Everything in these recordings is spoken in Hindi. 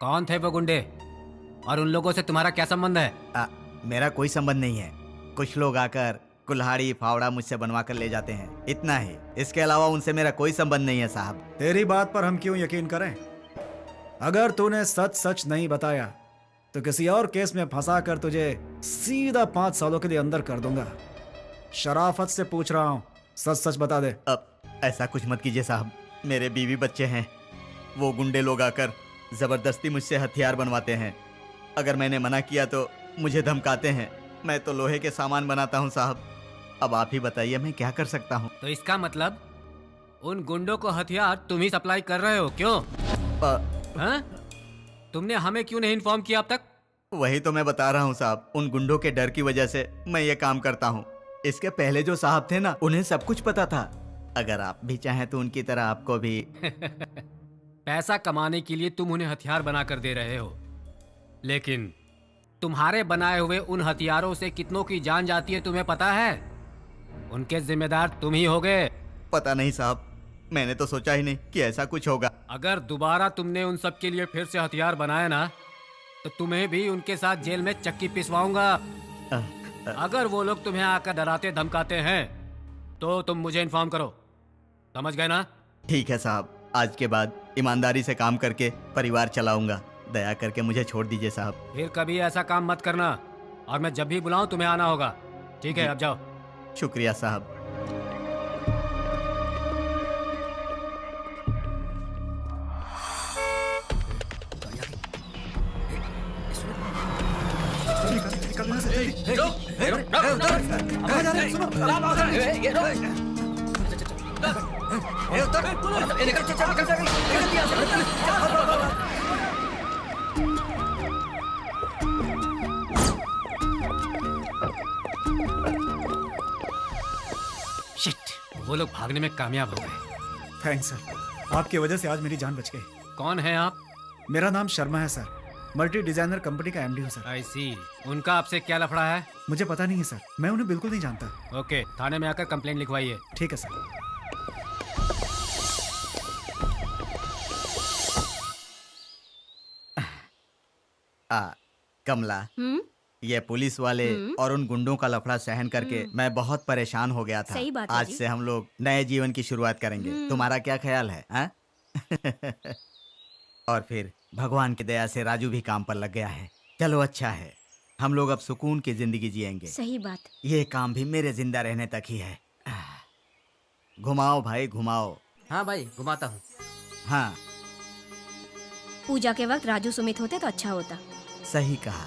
कौन थे वो गुंडे और उन लोगों से तुम्हारा क्या संबंध है? मेरा कोई संबंध नहीं है। कुछ लोग आकर कुल्हाड़ी फावड़ा मुझसे बनवा कर ले जाते हैं, इतना ही। इसके अलावा उनसे मेरा कोई संबंध नहीं है साहब। तेरी बात पर हम क्यों यकीन करें? अगर तूने सच सच नहीं बताया तो किसी और केस में फंसा कर तुझे सीधा 5 सालों के लिए अंदर कर दूंगा। शराफत से पूछ रहा हूं, सच सच बता दे। अब ऐसा कुछ मत कीजिए साहब, मेरे बीवी बच्चे हैं। वो गुंडे लोग आकर जबरदस्ती मुझसे हथियार बनवाते हैं। अगर मैंने मना किया तो मुझे धमकाते हैं। मैं तो लोहे के सामान बनाता हूं साहब। अब आप ही बताइए मैं क्या कर सकता हूं? तो इसका मतलब उन गुंडों को हथियार तुम ही सप्लाई कर रहे हो, क्यों? हाँ? तुमने हमें क्यों नहीं इन्फॉर्म किया अब तक? वही तो मैं बता रहा हूं साहब, उन गुंडों के डर की वजह से मैं ये काम करता हूं। इसके पहले जो साहब थे ना, उन्हें सब कुछ पता था। अगर आप भी चाहें तो उनकी तरह आपको भी पैसा कमाने के लिए तुम उन्हें हथियार बनाकर दे रहे हो, लेकिन तुम्हारे बनाए हुए उन हथियारों से कितनों की जान जाती है तुम्हें पता है? उनके जिम्मेदार तुम ही होगे। पता नहीं साहब, मैंने तो सोचा ही नहीं कि ऐसा कुछ होगा। अगर दोबारा तुमने उन सब के लिए फिर से हथियार बनाए ना, तो तुम्हें भी उनके साथ जेल में चक्की पिसवाऊंगा। अगर वो लोग तुम्हें आकर डराते धमकाते हैं तो तुम मुझे इन्फॉर्म करो, समझ गए ना? ठीक है साहब, आज के बाद ईमानदारी से काम करके परिवार चलाऊंगा। दया करके मुझे छोड़ दीजिए साहब। फिर कभी ऐसा काम मत करना, और मैं जब भी बुलाऊं तुम्हें आना होगा, ठीक है? अब जाओ। शुक्रिया साहब। शिट, वो लोग भागने में कामयाब हो गए। थैंक्स सर, आपकी वजह से आज मेरी जान बच गई। कौन है आप? मेरा नाम शर्मा है सर, मल्टी डिजाइनर कंपनी का एमडी हूँ सर। आई सी। उनका आपसे क्या लफड़ा है? मुझे पता नहीं है सर, मैं उन्हें बिल्कुल नहीं जानता। ओके, थाने में आकर कंप्लेंट लिखवाइए। ठीक है सर। कमला, ये पुलिस वाले और उन गुंडों का लफड़ा सहन करके मैं बहुत परेशान हो गया था। सही बात है आज जी। से हम लोग नए जीवन की शुरुआत करेंगे। तुम्हारा क्या ख्याल है? हाँ? और फिर भगवान की दया से राजू भी काम पर लग गया है। चलो अच्छा है, हम लोग अब सुकून की जिंदगी जिएंगे। सही बात। ये काम भी मेरे जिंदा रहने तक ही है। घुमाओ भाई घुमाओ। हाँ भाई, घुमाता हूँ। हाँ पूजा के वक्त राजू सुमित होते तो अच्छा होता। सही कहा।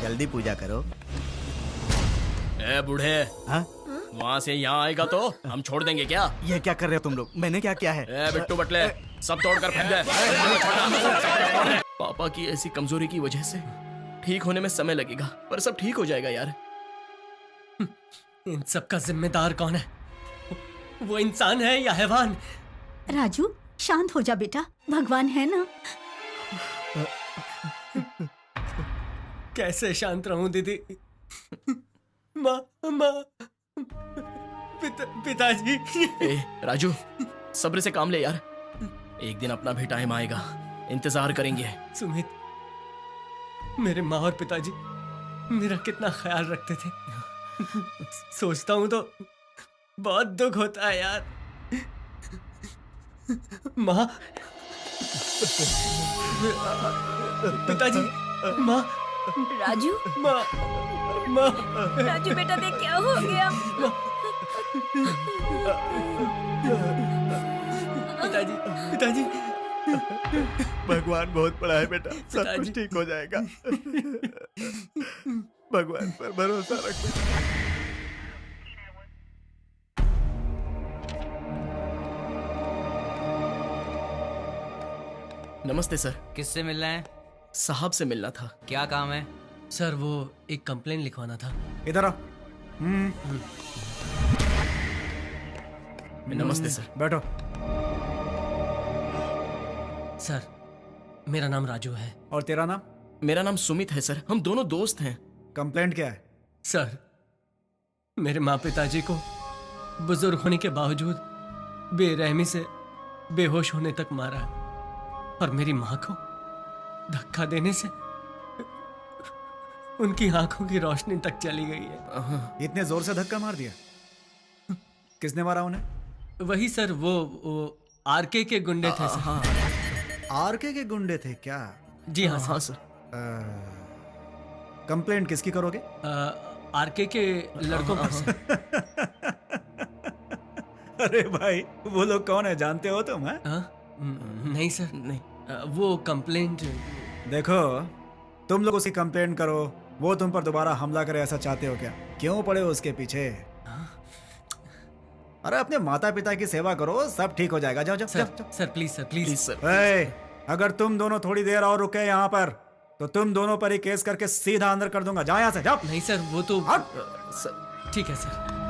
जल्दी पूजा करो। ए बूढ़े, हाँ? वहाँ से यहाँ आएगा तो हम छोड़ देंगे क्या? ये क्या कर रहे हो तुम लोग? मैंने क्या किया है? ए बिट्टू बटले, सब तोड़कर फेंक दे। पापा की ऐसी कमजोरी की वजह से ठीक होने में समय लगेगा, पर सब ठीक हो जाएगा यार। इन सब का जिम्मेदार कौन है? वो इंसान है या हैवान? राजू शांत हो जा बेटा, भगवान है ना। कैसे शांत रहूं दीदी? माँ माँ, पिताजी। ए राजू, सब्र से काम ले यार, एक दिन अपना भी टाइम आएगा, इंतजार करेंगे। सुमित, मेरे माँ और पिताजी मेरा कितना ख्याल रखते थे। सोचता हूँ तो बहुत दुख होता है यार। माँ, पिताजी, माँ, राजू, माँ, माँ, राजू बेटा देख क्या हो गया। पिताजी, पिताजी। भगवान बहुत बड़ा है बेटा, सब पिताजी। कुछ ठीक हो जाएगा। भगवान पर भरोसा रख बेटा। नमस्ते सर। किससे मिलना है? साहब से मिलना था। क्या काम है? सर वो एक कंप्लेन लिखवाना था। इधर आओ। नमस्ते सर। बैठो। सर मेरा नाम राजू है। और तेरा नाम? मेरा नाम सुमित है सर, हम दोनों दोस्त हैं। कंप्लेंट क्या है? सर, मेरे माँ पिताजी को बुजुर्ग होने के बावजूद बेरहमी से बेहोश होने तक मारा, और मेरी माँ को धक्का देने से उनकी आंखों की रोशनी तक चली गई है। इतने जोर से धक्का मार दिया? किसने मारा उन्हें? वही सर, वो आरके के गुंडे थे सर। आरके के गुंडे थे क्या? जी हाँ हाँ सर। सर। कंप्लेंट किसकी करोगे? आरके के लड़कों पर सर। अरे भाई, वो लोग कौन है, जानते हो तुम? हैं? नहीं सर, नहीं। वो कंप्लेंट। देखो, तुम लोग उसकी कंप्लेंट करो, वो तुम पर दोबारा हमला करे, ऐसा चाहते हो क्या? क्यों पड़े हो उसके पीछे? अरे अपने माता पिता की सेवा करो, सब ठीक हो जाएगा। जाओ जाओ सर, जाओ, जाओ। Sir please sir, please. Please sir. ए, अगर तुम दोनों थोड़ी देर और रुके यहाँ पर तो तुम दोनों पर ही केस करके सीधा अंदर कर दूंगा। जाओ यहाँ से, जाओ। नहीं सर, वो तो हट। सर ठीक है सर।